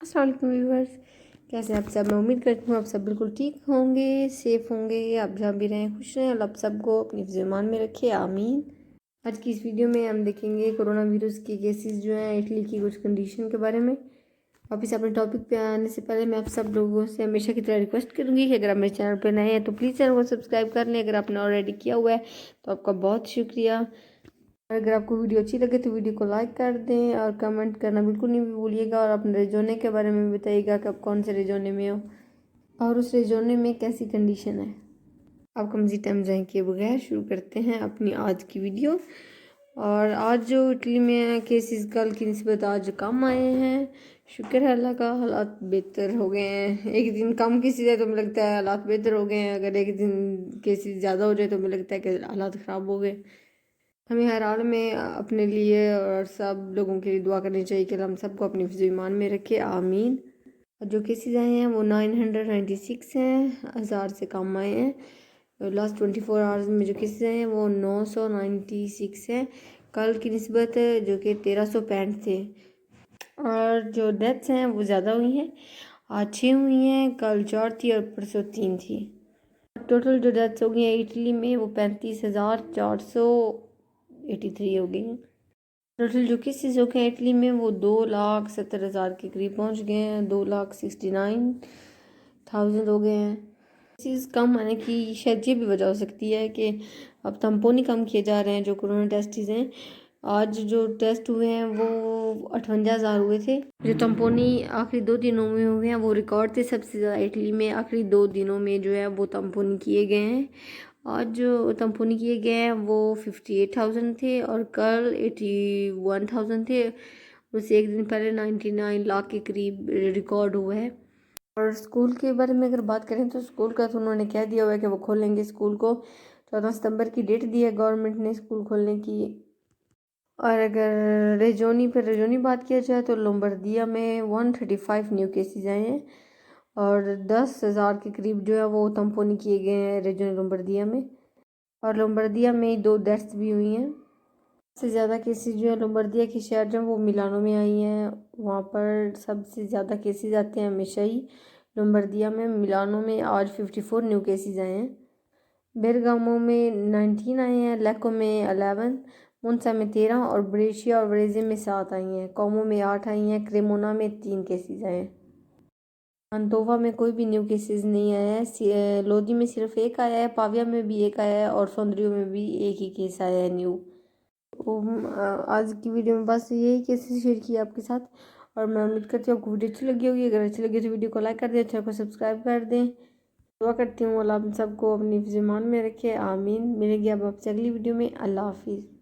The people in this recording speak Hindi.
अस्सलाम वालेकुम व्यूअर्स, कैसे आप सब। मैं उम्मीद करती हूँ आप सब बिल्कुल ठीक होंगे, सेफ़ होंगे। आप जहाँ भी रहें खुश रहें। अल्लाह आप सबको अपनी ईमान में रखे, आमीन। आज की इस वीडियो में हम देखेंगे कोरोना वायरस के केसेस जो हैं इटली की कुछ कंडीशन के बारे में। वापस अपने टॉपिक पे आने से पहले मैं आप सब लोगों से हमेशा की तरह रिक्वेस्ट करूँगी कि अगर आप मेरे चैनल पर नए हैं तो प्लीज़ चैनल को सब्सक्राइब कर लें। अगर आपने ऑलरेडी किया हुआ है तो आपका बहुत शुक्रिया। अगर आपको वीडियो अच्छी लगे तो वीडियो को लाइक कर दें और कमेंट करना बिल्कुल नहीं भूलिएगा। और अपने रेजोने के बारे में बताइएगा कि आप कौन से रेजोने में हो और उस रेजोने में कैसी कंडीशन है। आप कम टाइम जाए किए बगैर शुरू करते हैं अपनी आज की वीडियो। और आज जो इटली में केसेस कल की निस्बत आज कम आए हैं, शुक्र है अल्लाह का। हालात बेहतर हो गए हैं। एक दिन कम केसेस है तो मुझे लगता है हालात बेहतर हो गए हैं। अगर एक दिन केसेस ज़्यादा हो जाए तो मुझे लगता है कि हालात ख़राब हो गए। हमें हर हाल में अपने लिए और सब लोगों के लिए दुआ करनी चाहिए कि हम सबको अपनी ईमान में रखे, आमीन। जो केसेस आए हैं वो 996 हैं, 1000 से कम आए हैं। लास्ट 24 आवर्स में जो केसेस आए हैं वो 996 हैं, कल की निस्बत जो कि 1365 थे। और जो डेथ्स हैं वो ज़्यादा हुई हैं, आज 6 हुई हैं, कल 4 थी और परसों 3 थी। टोटल जो डेथ्स हो गई हैं इटली में वो 35,483 हो गई हैं। टोटल जो केसेस हो गए इटली में वो 2,70,000 के करीब पहुंच गए हैं, 2,69,000 हो गए हैं। केसेस कम आने की शायद ये भी वजह हो सकती है कि अब तम्पोनी कम किए जा रहे हैं। जो कोरोना टेस्ट हैं आज जो टेस्ट हुए हैं वो 58,000 हुए थे। जो तम्पोनी आखिरी 2 दिनों में हुए हैं वो रिकॉर्ड थे सबसे ज़्यादा इटली में। आखिरी 2 दिनों में जो है वो तम्पोनी किए गए हैं। आज जो तम्पोनी किए गए हैं वो 58,000 थे और कल 81,000 थे। उससे एक दिन पहले 99 लाख के करीब रिकॉर्ड हुआ है। और स्कूल के बारे में अगर बात करें तो स्कूल का तो उन्होंने कह दिया हुआ है कि वो खोलेंगे स्कूल को। 14 सितंबर की डेट दी है गवर्नमेंट ने स्कूल खोलने की। और अगर रेजोनी बात किया जाए तो लोम्बार्दिया में 135 न्यू केसेस आए हैं और 10,000 के करीब जो है वो तम्पोनी किए गए हैं रेजोनी लोम्बार्दिया में। और लोम्बार्दिया में 2 डेथ्स भी हुई हैं। सबसे ज़्यादा केसेस जो है लोम्बार्दिया के शहर जो वो मिलानो में आई हैं, वहाँ पर सबसे ज़्यादा केसेस आते हैं हमेशा ही लोम्बार्दिया में। मिलानो में आज 54 न्यू केसेस आए हैं। बेरगामो में 19 आए हैं, लेको में 11, मुंसा में 13 और ब्रेशिया और ब्रेजे में 7 आई हैं। कोमो में 8 आई हैं, क्रेमोना में 3 केसेस आए हैं। अंतोवा में कोई भी न्यू केसेस नहीं आया है। लोदी में सिर्फ 1 आया है, पाविया में भी 1 आया है और सौंदर्यो में भी 1 ही केस आया है न्यू। आज की वीडियो में बस यही केसेस शेयर किया आपके साथ। और मैं उम्मीद करती हूँ आपको वीडियो अच्छी लगी होगी। अगर अच्छी लगी तो वीडियो को लाइक कर दें, चैनल को सब्सक्राइब कर दें। दुआ करती हूँ अल्लाह आप सबको अपनी ईमान में रखे, आमीन। मिलेंगे अब आपसे अगली वीडियो में। अल्लाह हाफिज़।